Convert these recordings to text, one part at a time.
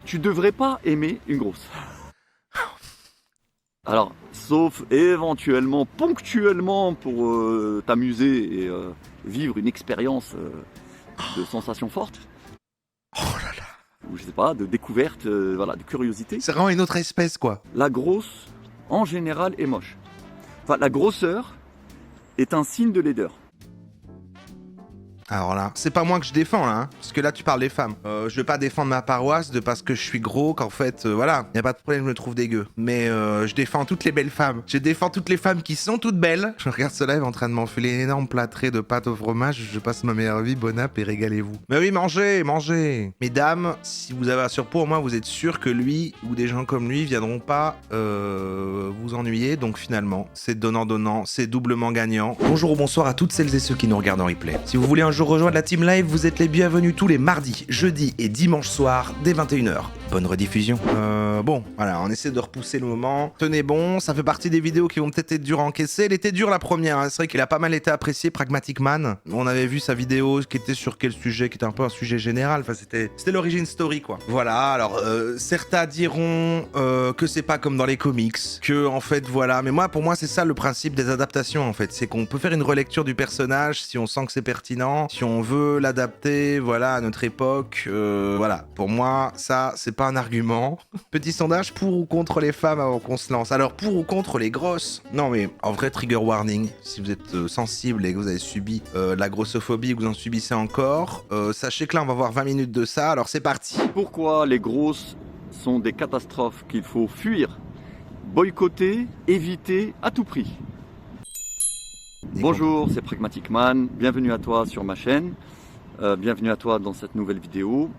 tu devrais pas aimer une grosse. Alors, sauf éventuellement, ponctuellement, pour t'amuser et vivre une expérience de sensations fortes. Oh là là. Ou je sais pas, de découverte, voilà, de curiosité. C'est vraiment une autre espèce, quoi. La grosse, en général, est moche. Enfin, la grosseur est un signe de laideur. Alors là, c'est pas moi que je défends là, hein, parce que là tu parles des femmes. Je vais pas défendre ma paroisse de parce que je suis gros qu'en fait, voilà, y a pas de problème, je me trouve dégueu. Mais je défends toutes les belles femmes. Je défends toutes les femmes qui sont toutes belles. Je regarde ce live en train de m'enfiler une énorme plâtrée de pâte au fromage. Je passe ma meilleure vie, bon app et régalez-vous. Mais oui, mangez, mangez. Mesdames, si vous avez un surpoids, au moins vous êtes sûr que lui ou des gens comme lui viendront pas vous ennuyer. Donc finalement, c'est donnant-donnant, c'est doublement gagnant. Bonjour ou bonsoir à toutes celles et ceux qui nous regardent en replay. Si vous voulez un jour rejoindre la team live, vous êtes les bienvenus tous les mardis, jeudis et dimanches soirs dès 21h. Bonne rediffusion. Bon, voilà, on essaie de repousser le moment. Tenez bon, ça fait partie des vidéos qui vont peut-être être dures à encaisser. Elle était dure la première, hein. C'est vrai qu'il a pas mal été apprécié, Pragmatic Man. On avait vu sa vidéo qui était sur quel sujet, qui était un peu un sujet général. Enfin, c'était l'origin story, quoi. Voilà, alors certains diront que c'est pas comme dans les comics, que en fait, voilà. Mais moi, pour moi, c'est ça le principe des adaptations, en fait. C'est qu'on peut faire une relecture du personnage si on sent que c'est pertinent, si on veut l'adapter, voilà, à notre époque. Voilà, pour moi, ça, c'est pas un argument. Petit sondage, pour ou contre les femmes avant qu'on se lance. Alors, pour ou contre les grosses? Non, mais en vrai, trigger warning. Si vous êtes sensible et que vous avez subi la grossophobie, que vous en subissez encore, sachez que là, on va voir 20 minutes de ça. Alors, c'est parti. Pourquoi les grosses sont des catastrophes qu'il faut fuir, boycotter, éviter à tout prix? Bonjour, c'est Pragmatic Man, bienvenue à toi sur ma chaîne, bienvenue à toi dans cette nouvelle vidéo.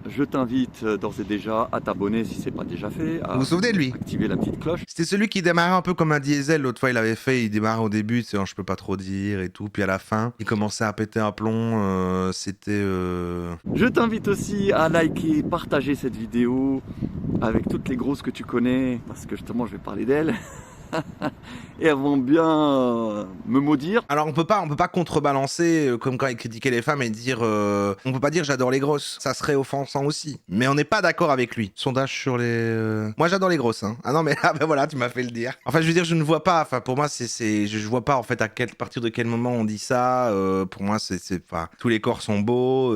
Je t'invite d'ores et déjà à t'abonner si c'est pas déjà fait, à Vous vous souvenez de lui? activer la petite cloche. C'était celui qui démarrait un peu comme un diesel, l'autre fois il avait fait, il démarrait au début, tu sais, je peux pas trop dire et tout, puis à la fin, il commençait à péter un plomb, c'était... Je t'invite aussi à liker, partager cette vidéo avec toutes les grosses que tu connais, parce que justement je vais parler d'elles. Et elles vont bien me maudire. Alors on peut pas contrebalancer comme quand il critiquait les femmes et dire on peut pas dire j'adore les grosses, ça serait offensant aussi. Mais on n'est pas d'accord avec lui. Sondage sur les moi j'adore les grosses hein. Ah non mais ah ben voilà, tu m'as fait le dire. Enfin je veux dire je ne vois pas, enfin pour moi je vois pas en fait à partir de quel moment on dit ça, pour moi c'est enfin tous les corps sont beaux,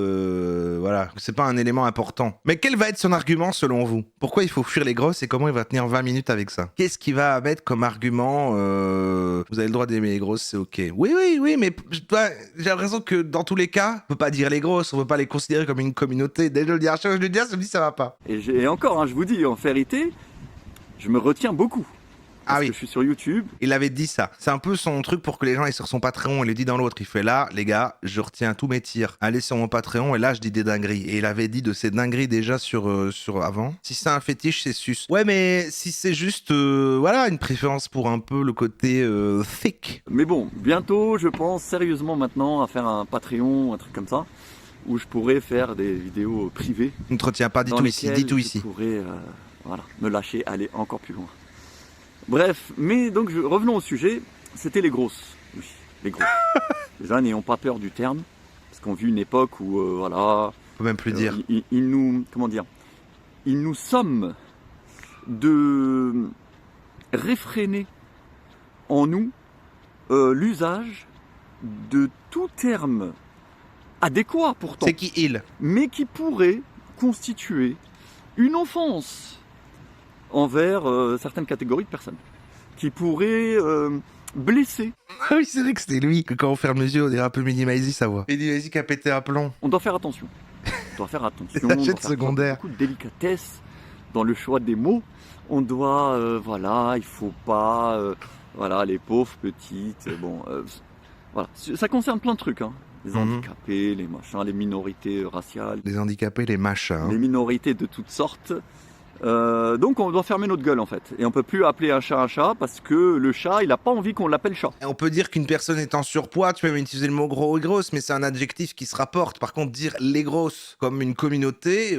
voilà, c'est pas un élément important. Mais quel va être son argument selon vous? Pourquoi il faut fuir les grosses et comment il va tenir 20 minutes avec ça? Qu'est-ce qu'il va mettre comme argument? Vous avez le droit d'aimer les grosses, c'est ok. Oui, mais j'ai l'impression que dans tous les cas, on peut pas dire les grosses, on peut pas les considérer comme une communauté. Dès que je le dis à chaque fois que je le dis, ça me dit ça va pas. Et encore, hein, je vous dis, en vérité, je me retiens beaucoup. Parce que je suis sur YouTube. Il avait dit ça. C'est un peu son truc pour que les gens aillent sur son Patreon. Il le dit dans l'autre. Il fait là, les gars, je retiens tous mes tirs. Allez sur mon Patreon et là, je dis des dingueries. Et il avait dit de ces dingueries déjà sur avant. Si c'est un fétiche, c'est sus. Ouais, mais si c'est juste, voilà, une préférence pour un peu le côté thick. Mais bon, bientôt, je pense sérieusement maintenant à faire un Patreon, un truc comme ça, où je pourrais faire des vidéos privées. Ne te retiens pas, dis tout ici, dis tout ici. Je pourrais, voilà, me lâcher, aller encore plus loin. Bref, mais donc revenons au sujet, c'était les grosses. Oui, les grosses. Déjà, n'ayons pas peur du terme, parce qu'on vit une époque où, voilà... On peut même plus dire. Il nous, comment dire, il nous somme de réfréner en nous l'usage de tout terme adéquat pourtant. C'est qui il? Mais qui pourrait constituer une offense envers certaines catégories de personnes, qui pourraient blesser. Ah oui, c'est vrai que c'était lui, que quand on ferme les yeux, on dirait un peu Minimaizy sa voix. Minimaizy qui a pété un plomb. On doit faire attention. On doit faire attention. La jette secondaire. Beaucoup de délicatesse dans le choix des mots. On doit, voilà, il faut pas, voilà, les pauvres petites, bon, voilà. Ça concerne plein de trucs, hein. Les handicapés, les machins, les minorités raciales. Les handicapés, les machins. Les minorités de toutes sortes. Donc on doit fermer notre gueule en fait. Et on peut plus appeler un chat parce que le chat, il a pas envie qu'on l'appelle chat. Et on peut dire qu'une personne est en surpoids, tu peux même utiliser le mot gros ou grosse, mais c'est un adjectif qui se rapporte. Par contre, dire les grosses comme une communauté,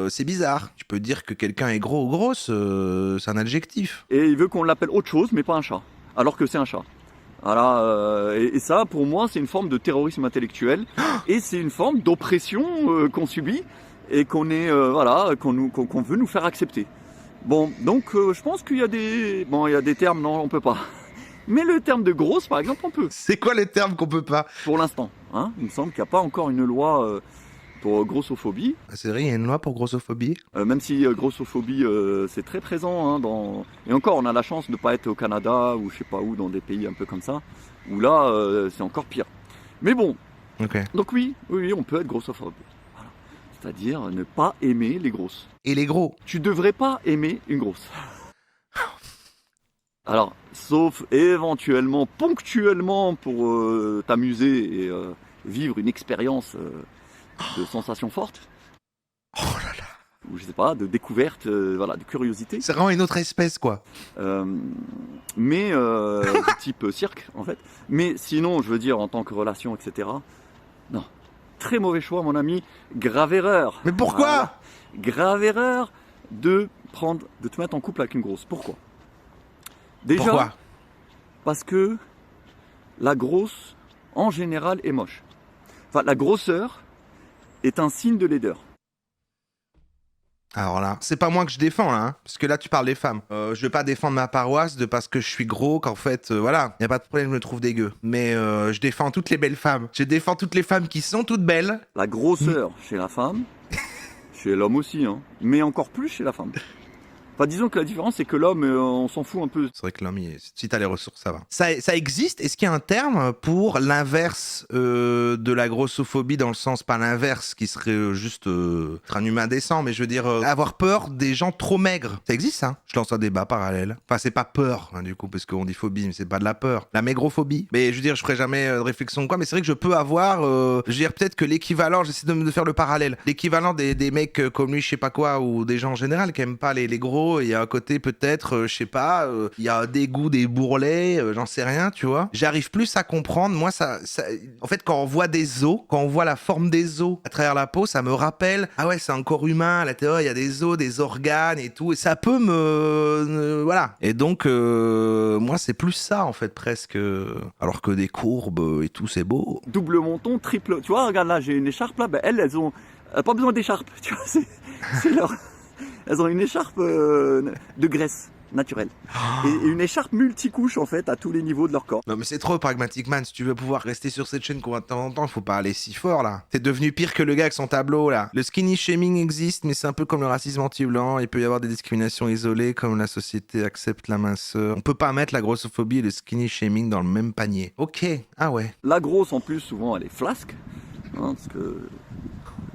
c'est bizarre. Tu peux dire que quelqu'un est gros ou grosse, c'est un adjectif. Et il veut qu'on l'appelle autre chose, mais pas un chat. Alors que c'est un chat. Voilà, et ça, pour moi, c'est une forme de terrorisme intellectuel. Et c'est une forme d'oppression qu'on subit. et qu'on est voilà, qu'on veut nous faire accepter. Bon, donc je pense qu'il y a des termes, non, on peut pas. Mais le terme de grosse, par exemple, on peut. C'est quoi les termes qu'on peut pas? Pour l'instant, hein, il me semble qu'il n'y a pas encore une loi pour grossophobie. C'est vrai, il y a une loi pour grossophobie? Même si grossophobie, c'est très présent. Hein, Et encore, on a la chance de ne pas être au Canada ou je sais pas où, dans des pays un peu comme ça, où là, c'est encore pire. Mais bon, Ok. donc oui, on peut être grossophobe. Voilà. C'est-à-dire ne pas aimer les grosses. Et les gros? Tu devrais pas aimer une grosse. Alors, sauf éventuellement, ponctuellement, pour t'amuser et vivre une expérience de sensations fortes, Oh là là. ou je sais pas, de découverte, voilà, de curiosité, C'est vraiment une autre espèce, quoi. mais du type cirque, en fait. Mais sinon, je veux dire, en tant que relation, etc., non. Très mauvais choix, mon ami. Grave erreur. Mais pourquoi? Voilà. Grave erreur de te mettre en couple avec une grosse. Pourquoi? Déjà, Pourquoi? parce que la grosse, en général, est moche. Enfin, la grosseur est un signe de laideur. Alors là, c'est pas moi que je défends, là, hein, parce que là, tu parles des femmes. Je vais pas défendre ma paroisse de parce que je suis gros, qu'en fait, voilà, y a pas de problème, je me trouve dégueu. Mais je défends toutes les belles femmes. Je défends toutes les femmes qui sont toutes belles. La grosseur chez la femme, chez l'homme aussi, hein, mais encore plus chez la femme. Enfin, disons que la différence, c'est que l'homme, on s'en fout un peu. C'est vrai que l'homme, si t'as les ressources, ça va. Ça existe? Est-ce qu'il y a un terme pour l'inverse de la grossophobie, dans le sens, pas l'inverse, qui serait juste être un humain décent, mais je veux dire, avoir peur des gens trop maigres? Ça existe, ça? Je lance un débat parallèle. Enfin, c'est pas peur, hein, du coup, parce qu'on dit phobie, mais c'est pas de la peur. La maigrophobie. Mais je veux dire, je ferai jamais de réflexion ou quoi, mais c'est vrai que je peux avoir, je veux dire, peut-être que l'équivalent, j'essaie de faire le parallèle, l'équivalent des mecs comme lui, je sais pas quoi, ou des gens en général qui aiment pas les gros. Il y a un côté peut-être, je sais pas, il y a un dégoût des bourrelets, j'en sais rien, tu vois. J'arrive plus à comprendre, moi, en fait, quand on voit des os, quand on voit la forme des os à travers la peau, ça me rappelle, ah ouais, c'est un corps humain, à l'intérieur, il y a des os, des organes et tout, et ça peut voilà. Et donc, moi, c'est plus ça, en fait, presque, alors que des courbes et tout, c'est beau. Double menton, triple. Tu vois, regarde là, j'ai une écharpe là, ben elles ont pas besoin d'écharpe. Tu vois, c'est leur. Elles ont une écharpe de graisse naturelle. Et une écharpe multicouche en fait à tous les niveaux de leur corps. Non mais c'est trop Pragmatic Man, si tu veux pouvoir rester sur cette chaîne qu'on va de temps en temps, faut pas aller si fort là. T'es devenu pire que le gars avec son tableau là. Le skinny shaming existe, mais c'est un peu comme le racisme anti-blanc, il peut y avoir des discriminations isolées comme la société accepte la minceur. On peut pas mettre la grossophobie et le skinny shaming dans le même panier. Ok, ah ouais. La grosse en plus souvent elle est flasque, hein, parce que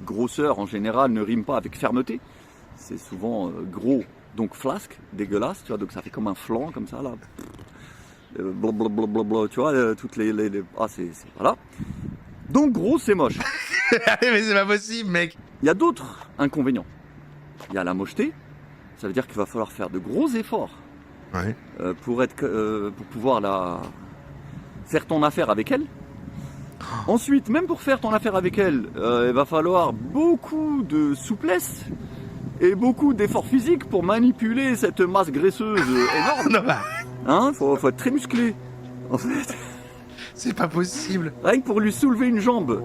grosseur en général ne rime pas avec fermeté. C'est souvent gros, donc flasque, dégueulasse, tu vois, donc ça fait comme un flanc, comme ça, là. Blablabla, tu vois, toutes les... Ah, voilà. Donc gros, c'est moche. Mais c'est pas possible, mec. Il y a d'autres inconvénients. Il y a la mocheté, ça veut dire qu'il va falloir faire de gros efforts Ouais. pour pouvoir faire ton affaire avec elle. Ensuite, même pour faire ton affaire avec elle, il va falloir beaucoup de souplesse et beaucoup d'efforts physiques pour manipuler cette masse graisseuse énorme. Non, bah, Hein, faut être très musclé, en fait. c'est pas possible. Rien que pour lui soulever une jambe,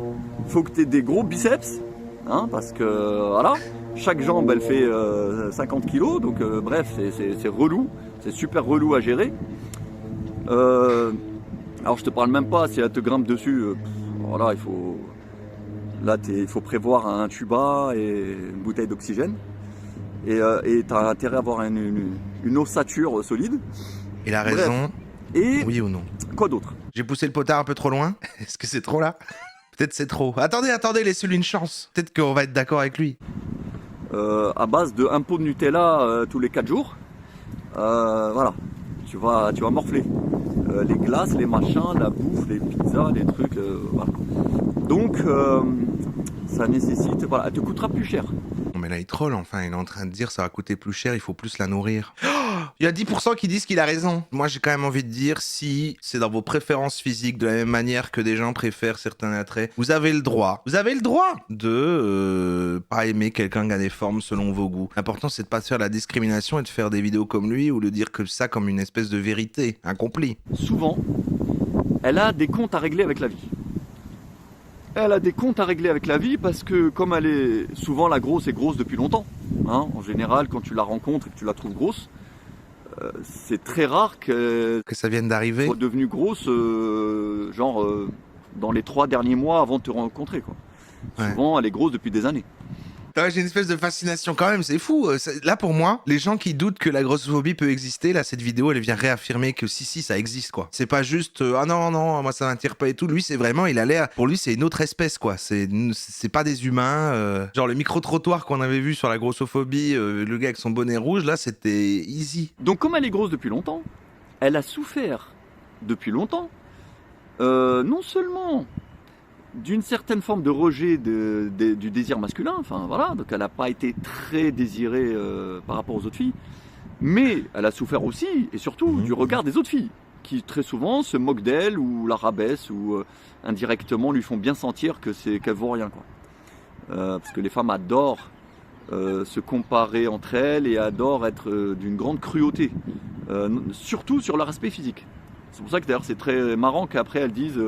faut que tu aies des gros biceps, hein, parce que voilà, chaque jambe elle fait 50 kilos, donc bref, c'est relou, c'est super relou à gérer. Alors je te parle même pas si elle te grimpe dessus, voilà, il faut prévoir un tuba et une bouteille d'oxygène. Et t'as intérêt à avoir une ossature solide. Il a raison. Et Oui ou non? quoi d'autre? J'ai poussé le potard un peu trop loin. Est-ce que c'est trop là? Peut-être c'est trop. Attendez, laissez-lui une chance. Peut-être qu'on va être d'accord avec lui. À base de un pot de Nutella tous les 4 jours. Voilà, tu vas morfler. Les glaces, les machins, la bouffe, les pizzas, les trucs, voilà. Donc, ça nécessite, voilà, elle te coûtera plus cher. Non mais là il troll, enfin, il est en train de dire ça va coûter plus cher, il faut plus la nourrir. Il y a 10% qui disent qu'il a raison. Moi j'ai quand même envie de dire, si c'est dans vos préférences physiques, de la même manière que des gens préfèrent certains attraits, vous avez le droit de pas aimer quelqu'un qui a des formes selon vos goûts. L'important c'est de pas se faire la discrimination et de faire des vidéos comme lui ou de dire que ça comme une espèce de vérité accomplie. Souvent, elle a des comptes à régler avec la vie. elle a des comptes à régler avec la vie parce que comme elle est souvent la grosse est grosse depuis longtemps, hein, en général quand tu la rencontres et que tu la trouves grosse, c'est très rare qu'elle Que ça vienne d'arriver. soit devenue grosse dans les 3 derniers mois avant de te rencontrer quoi. Ouais. Souvent elle est grosse depuis des années. Ouais, j'ai une espèce de fascination quand même, c'est fou. Là pour moi, les gens qui doutent que la grossophobie peut exister, là cette vidéo elle vient réaffirmer que si ça existe quoi. C'est pas juste ah non, moi ça m'attire pas et tout. Lui c'est vraiment, il a l'air, pour lui c'est une autre espèce quoi. C'est pas des humains. Genre le micro-trottoir qu'on avait vu sur la grossophobie, le gars avec son bonnet rouge, là c'était easy. Donc comme elle est grosse depuis longtemps, elle a souffert depuis longtemps, non seulement d'une certaine forme de rejet du désir masculin, enfin voilà, donc elle n'a pas été très désirée par rapport aux autres filles, mais elle a souffert aussi et surtout du regard des autres filles, qui très souvent se moquent d'elle ou la rabaissent ou indirectement lui font bien sentir qu'elle vaut rien quoi. Parce que les femmes adorent se comparer entre elles et adorent être d'une grande cruauté, surtout sur leur aspect physique. C'est pour ça que d'ailleurs c'est très marrant qu'après elles disent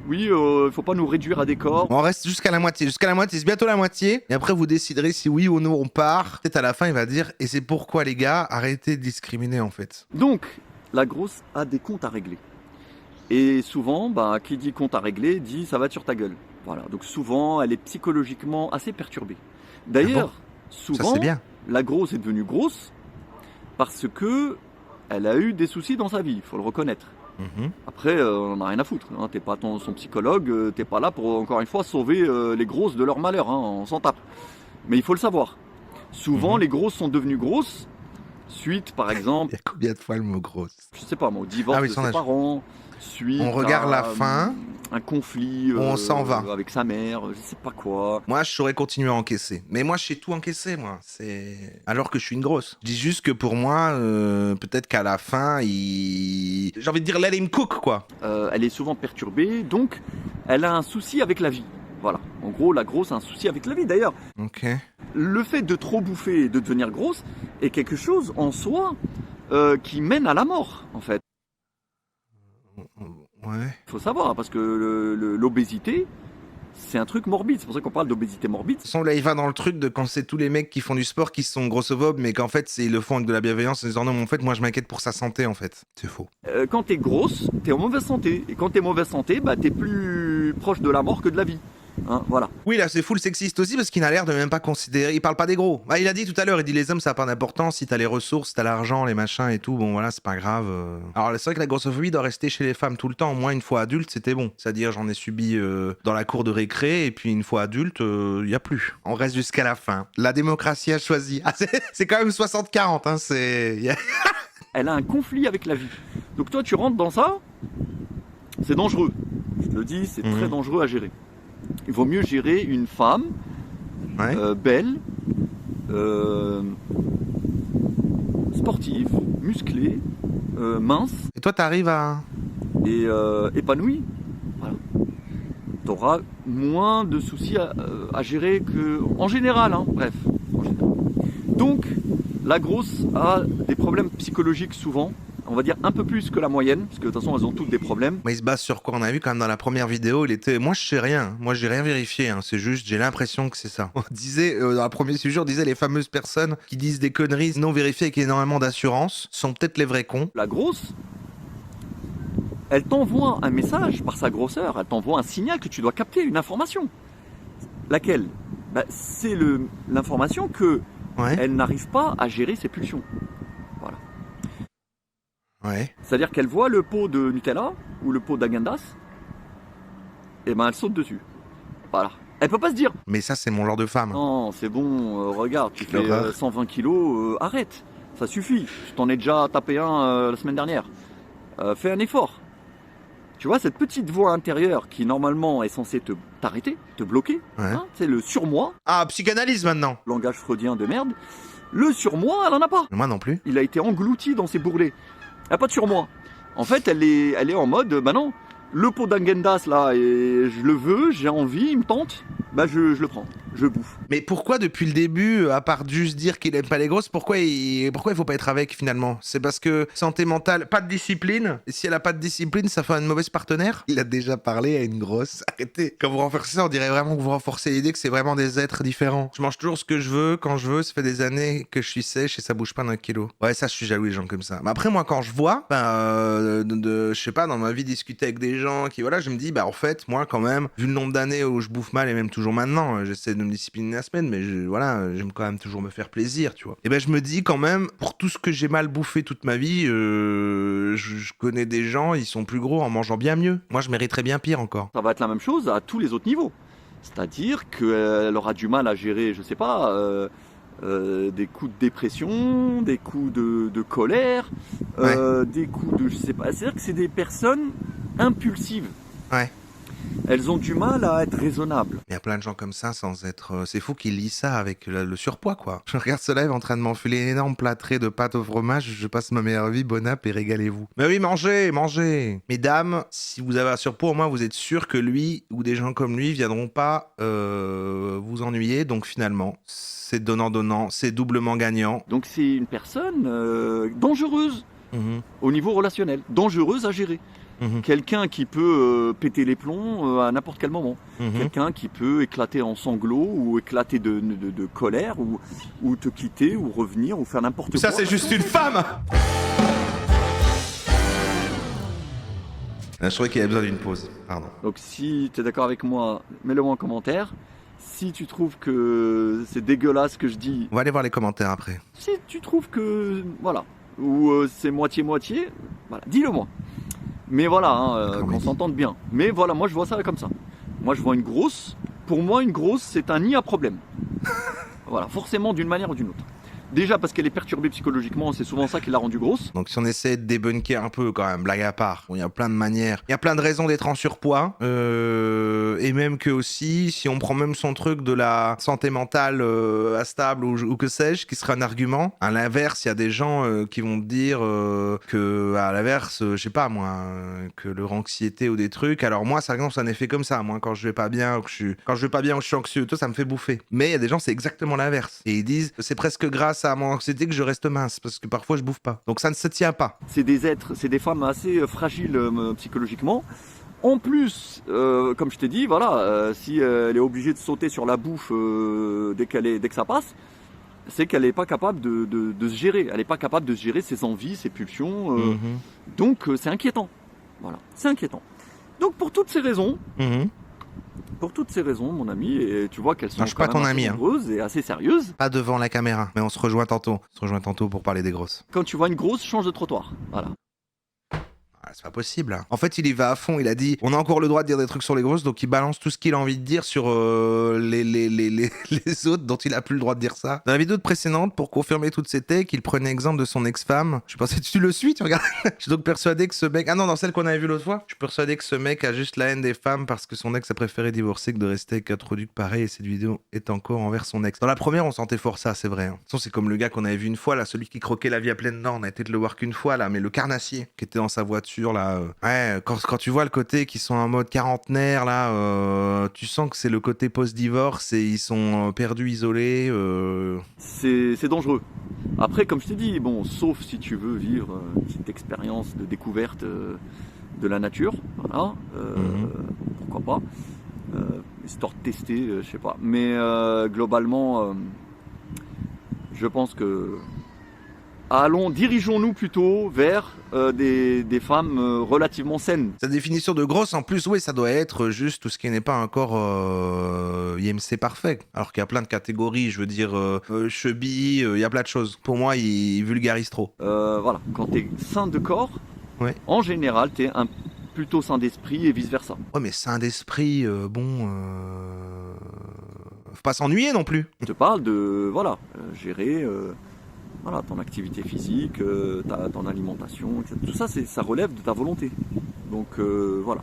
oui, il faut pas nous réduire à des corps. On reste jusqu'à la moitié, c'est bientôt la moitié. Et après vous déciderez si oui ou non on part. Peut-être à la fin il va dire et c'est pourquoi les gars, arrêtez de discriminer en fait. Donc la grosse a des comptes à régler. Et souvent, qui dit compte à régler dit ça va sur ta gueule. Voilà, donc souvent elle est psychologiquement assez perturbée. D'ailleurs, souvent ça, c'est bien. La grosse est devenue grosse parce que elle a eu des soucis dans sa vie, il faut le reconnaître. Après, on n'a rien à foutre. Hein. T'es pas son psychologue, t'es pas là pour, encore une fois, sauver les grosses de leur malheur. Hein. On s'en tape. Mais il faut le savoir. Souvent, les grosses sont devenues grosses suite, par exemple... Il y a combien de fois le mot grosse? Je sais pas, moi, au divorce de ses parents, suite on regarde à, la fin, un conflit on s'en va avec sa mère, je sais pas quoi. Moi, je saurais continuer à encaisser. Mais moi, je sais tout encaisser, moi. C'est alors que je suis une grosse. Je dis juste que pour moi, peut-être qu'à la fin, j'ai envie de dire let him cook, quoi. Elle est souvent perturbée, donc elle a un souci avec la vie. Voilà. En gros, la grosse a un souci avec la vie. D'ailleurs, le fait de trop bouffer et de devenir grosse est quelque chose en soi qui mène à la mort, en fait. Ouais. Il faut savoir, parce que l'obésité, c'est un truc morbide. C'est pour ça qu'on parle d'obésité morbide. De toute façon, là, il va dans le truc de quand c'est tous les mecs qui font du sport qui sont grossophobes, mais qu'en fait, ils le font avec de la bienveillance en disant non, mais en fait, moi, je m'inquiète pour sa santé, en fait. C'est faux. Quand t'es grosse, t'es en mauvaise santé. Et quand t'es en mauvaise santé, t'es plus proche de la mort que de la vie. Hein, voilà. Oui, là, c'est full sexiste aussi parce qu'il n'a l'air de même pas considérer. Il parle pas des gros. Il a dit tout à l'heure, il dit les hommes, ça n'a pas d'importance. Si t'as les ressources, si t'as l'argent, les machins et tout, bon, voilà, c'est pas grave. Alors, c'est vrai que la grossophobie doit rester chez les femmes tout le temps. Au moins, une fois adulte, c'était bon. C'est-à-dire, j'en ai subi dans la cour de récré et puis une fois adulte, il y a plus. On reste jusqu'à la fin. La démocratie a choisi. Ah, c'est quand même 60-40, hein, c'est. Elle a un conflit avec la vie. Donc, toi, tu rentres dans ça, c'est dangereux. Je te le dis, c'est très dangereux à gérer. Il vaut mieux gérer une femme belle, sportive, musclée, mince. Et toi, t'arrives à... Et épanouie. Voilà. T'auras moins de soucis à gérer que... En général, hein, bref. En général. Donc, la grosse a des problèmes psychologiques souvent. On va dire un peu plus que la moyenne, parce que de toute façon elles ont toutes des problèmes. Mais il se base sur quoi? On a vu quand même dans la première vidéo, il était... Moi je sais rien, moi j'ai rien vérifié, hein. C'est juste, j'ai l'impression que c'est ça. On disait, dans le premier sujet, on disait les fameuses personnes qui disent des conneries non vérifiées avec énormément d'assurance sont peut-être les vrais cons. La grosse, elle t'envoie un message par sa grosseur, elle t'envoie un signal que tu dois capter, une information. Laquelle? C'est l'information que elle n'arrive pas à gérer ses pulsions. Voilà. Ouais. C'est-à-dire qu'elle voit le pot de Nutella ou le pot d'Agendas, et elle saute dessus. Voilà. Elle peut pas se dire. Mais ça, c'est mon genre de femme. Non, c'est bon, regarde, tu fais 120 kilos, arrête, ça suffit. Je t'en ai déjà tapé un la semaine dernière. Fais un effort. Tu vois, cette petite voix intérieure qui, normalement, est censée t'arrêter, te bloquer, hein, c'est le surmoi. Ah, psychanalyse maintenant. Langage freudien de merde. Le surmoi, elle en a pas. Moi non plus. Il a été englouti dans ses bourrelets. Elle n'a pas de surmoi. En fait, elle est en mode, non, le pot d'Agendas là, et je le veux, j'ai envie, il me tente. bah je le prends, je bouffe. Mais pourquoi depuis le début, à part juste dire qu'il aime pas les grosses, pourquoi il faut pas être avec finalement? C'est parce que santé mentale, pas de discipline. Et si elle a pas de discipline, ça fait une mauvaise partenaire? Il a déjà parlé à une grosse. Arrêtez. Quand vous renforcez ça, on dirait vraiment que vous renforcez l'idée que c'est vraiment des êtres différents. Je mange toujours ce que je veux, quand je veux. Ça fait des années que je suis sèche et ça bouge pas d'un kilo. Ouais, ça, je suis jaloux les gens comme ça. Mais après, moi, quand je vois, je sais pas, dans ma vie, discuter avec des gens qui, voilà, je me dis, bah en fait, moi, quand même, vu le nombre d'années où je bouffe mal et même toujours maintenant, j'essaie de me discipliner la semaine, mais voilà, j'aime quand même toujours me faire plaisir, tu vois. Et ben je me dis quand même, pour tout ce que j'ai mal bouffé toute ma vie, je connais des gens, ils sont plus gros en mangeant bien mieux. Moi, je mériterais bien pire encore. Ça va être la même chose à tous les autres niveaux. C'est-à-dire qu'elle aura du mal à gérer, je sais pas, des coups de dépression, des coups de colère, des coups de, je sais pas. C'est-à-dire que c'est des personnes impulsives. Ouais. Elles ont du mal à être raisonnables. Il y a plein de gens comme ça sans être... C'est fou qu'ils lisent ça avec le surpoids, quoi. Je regarde ce live en train de m'enfiler une énorme plâtrée de pâte au fromage, je passe ma meilleure vie, bon app et régalez-vous. Mais oui, mangez, mangez. Mesdames, si vous avez un surpoids, au moins vous êtes sûr que lui ou des gens comme lui viendront pas vous ennuyer, donc finalement, c'est donnant-donnant, c'est doublement gagnant. Donc c'est une personne dangereuse au niveau relationnel, dangereuse à gérer. Quelqu'un qui peut péter les plombs à n'importe quel moment. Quelqu'un qui peut éclater en sanglots ou éclater de colère ou te quitter ou revenir ou faire n'importe quoi. Ça, c'est juste une femme. Je trouvais qu'il avait besoin d'une pause. Pardon. Donc si tu es d'accord avec moi, mets-le moi en commentaire. Si tu trouves que c'est dégueulasse ce que je dis... On va aller voir les commentaires après. Si tu trouves que... Voilà. Ou c'est moitié-moitié, voilà, dis-le moi. Mais voilà, qu'on s'entende bien. Mais voilà, moi je vois ça comme ça. Moi je vois une grosse. Pour moi, une grosse, c'est un nid à problème. Voilà, forcément d'une manière ou d'une autre. Déjà parce qu'elle est perturbée psychologiquement, c'est souvent ça qui l'a rendue grosse. Donc si on essaie de débunker un peu quand même, blague à part, il y a plein de manières, il y a plein de raisons d'être en surpoids, et même que aussi, si on prend même son truc de la santé mentale instable ou que sais-je, qui serait un argument, à l'inverse, il y a des gens qui vont te dire que, à l'inverse, je sais pas moi, que leur anxiété ou des trucs, alors moi ça lance un effet comme ça, moi quand je vais pas bien, ou que quand je vais pas bien ou que je suis anxieux, tout ça me fait bouffer. Mais il y a des gens, c'est exactement l'inverse. Et ils disent, c'est presque grâce à mon anxiété que je reste mince, parce que parfois je bouffe pas. Donc ça ne se tient pas. C'est des êtres, c'est des femmes assez fragiles psychologiquement. En plus, comme je t'ai dit, voilà, si elle est obligée de sauter sur la bouffe dès que ça passe, c'est qu'elle n'est pas capable de se gérer. Elle n'est pas capable de se gérer ses envies, ses pulsions. Donc c'est inquiétant. Voilà, c'est inquiétant. Donc pour toutes ces raisons, mon ami, et tu vois qu'elles sont quand même assez nombreuses et assez sérieuses. Pas devant la caméra, mais on se rejoint tantôt. On se rejoint tantôt pour parler des grosses. Quand tu vois une grosse, change de trottoir. Voilà. C'est pas possible. Hein. En fait, il y va à fond. Il a dit, on a encore le droit de dire des trucs sur les grosses, donc il balance tout ce qu'il a envie de dire sur les autres dont il a plus le droit de dire ça. Dans la vidéo précédente, pour confirmer toutes ces takes, il prenait exemple de son ex-femme. Je pensais, tu le suis, tu regardes. Je suis donc persuadé que ce mec... Ah non, dans celle qu'on avait vue l'autre fois. Je suis persuadé que ce mec a juste la haine des femmes parce que son ex a préféré divorcer que de rester avec un traduc pareil et cette vidéo est encore envers son ex. Dans la première, on sentait fort ça, c'est vrai. Hein. De toute façon, c'est comme le gars qu'on avait vu une fois, là, celui qui croquait la vie à pleines dents. On a été de le voir qu'une fois, là, mais le carnassier qui était dans sa voiture, là... Ouais, quand tu vois le côté qui sont en mode quarantenaire, là, tu sens que c'est le côté post-divorce et ils sont perdus, isolés. C'est dangereux. Après, comme je t'ai dit, bon, sauf si tu veux vivre une petite expérience de découverte de la nature, voilà, pourquoi pas, histoire de tester, je sais pas. Mais globalement, je pense que dirigeons-nous plutôt vers des femmes relativement saines. Sa définition de grosse, en plus, oui, ça doit être juste tout ce qui n'est pas encore IMC parfait. Alors qu'il y a plein de catégories, je veux dire, chubby, il y a plein de choses. Pour moi, il vulgarise trop. Voilà, quand t'es sain de corps, ouais. En général, t'es plutôt sain d'esprit et vice-versa. Ouais, mais sain d'esprit, faut pas s'ennuyer non plus. Je te parle de, voilà, gérer... Voilà, ton activité physique, ton alimentation, etc. Tout ça, ça relève de ta volonté. Donc voilà,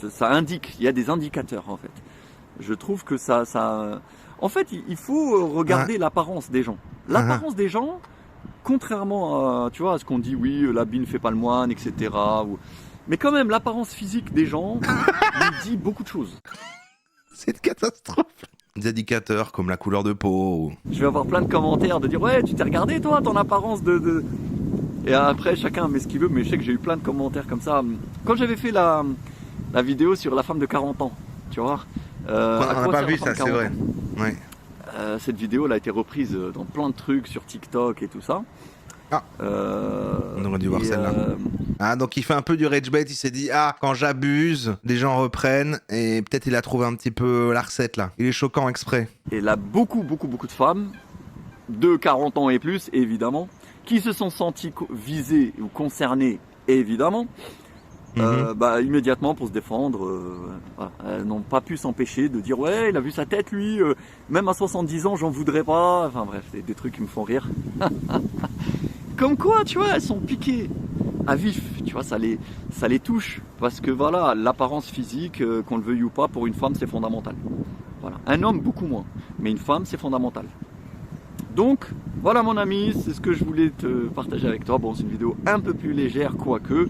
ça indique, il y a des indicateurs en fait. Je trouve que ça... En fait, il faut regarder l'apparence des gens. L'apparence des gens, contrairement à, tu vois, à ce qu'on dit, oui, l'habit ne fait pas le moine, etc. Mais quand même, l'apparence physique des gens lui dit beaucoup de choses. C'est une catastrophe. Des indicateurs comme la couleur de peau. Je vais avoir plein de commentaires de dire ouais, tu t'es regardé toi, ton apparence de... Et après chacun met ce qu'il veut, mais je sais que j'ai eu plein de commentaires comme ça. Quand j'avais fait la vidéo sur la femme de 40 ans, tu vois. On n'a pas vu ça, c'est vrai. Ouais. Cette vidéo elle a été reprise dans plein de trucs sur TikTok et tout ça. Ah. On aurait dû voir celle-là. Ah, donc il fait un peu du rage bait, il s'est dit ah, quand j'abuse, des gens reprennent et peut-être il a trouvé un petit peu la recette là. Il est choquant exprès. Et là beaucoup de femmes de 40 ans et plus évidemment qui se sont senties visées ou concernées évidemment. Immédiatement pour se défendre, voilà. Elles n'ont pas pu s'empêcher de dire ouais il a vu sa tête lui, même à 70 ans j'en voudrais pas, enfin bref des trucs qui me font rire. Comme quoi tu vois elles sont piquées à vif, tu vois ça les touche parce que voilà l'apparence physique, qu'on le veuille ou pas, pour une femme c'est fondamental. Voilà. Un homme beaucoup moins, mais une femme c'est fondamental. Donc voilà mon ami, c'est ce que je voulais te partager avec toi. Bon c'est une vidéo un peu plus légère quoique.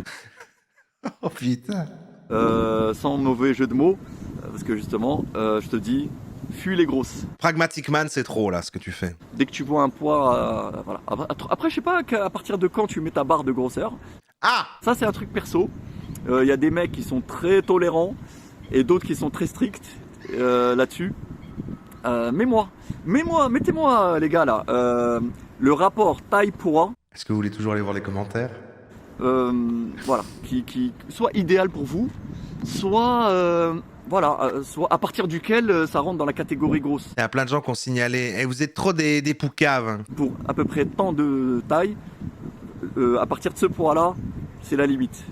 Oh putain. Sans mauvais jeu de mots, parce que justement, je te dis, fuis les grosses. Pragmatic Man, c'est trop là ce que tu fais. Dès que tu vois un poids, voilà. Après, je sais pas à partir de quand tu mets ta barre de grosseur. Ah. Ça, c'est un truc perso. Il y a des mecs qui sont très tolérants et d'autres qui sont très stricts là-dessus. Mettez-moi les gars là, le rapport taille-poids. Est-ce que vous voulez toujours aller voir les commentaires? Voilà, qui soit idéal pour vous, soit soit à partir duquel ça rentre dans la catégorie grosse. Il y a plein de gens qui ont signalé hey, vous êtes trop des poucaves. Pour à peu près tant de taille, à partir de ce poids-là, c'est la limite.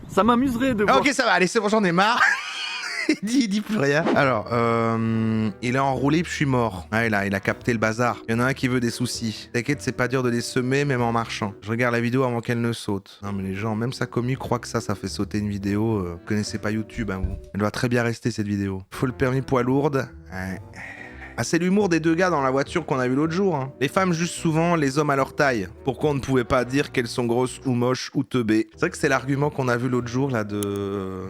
Ça m'amuserait de voir. Ok, ça va, allez, c'est bon, j'en ai marre. il dit plus rien. Alors, il est enroulé puis je suis mort. Ah, il a capté le bazar. Il y en a un qui veut des soucis. T'inquiète, c'est pas dur de les semer, même en marchant. Je regarde la vidéo avant qu'elle ne saute. Non, mais les gens, même sa commu croit que ça fait sauter une vidéo. Vous connaissez pas YouTube, hein, vous. Elle doit très bien rester, cette vidéo. Faut le permis poids lourde. Ouais. Ah, c'est l'humour des deux gars dans la voiture qu'on a vu l'autre jour. Hein. Les femmes jugent souvent les hommes à leur taille. Pourquoi on ne pouvait pas dire qu'elles sont grosses ou moches ou teubées? C'est vrai que c'est l'argument qu'on a vu l'autre jour là de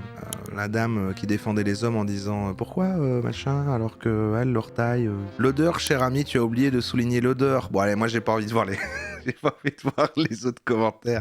la dame qui défendait les hommes en disant pourquoi machin alors que elles leur taille. L'odeur, cher ami, tu as oublié de souligner l'odeur. Bon allez, moi j'ai pas envie de voir les j'ai pas envie de voir les autres commentaires.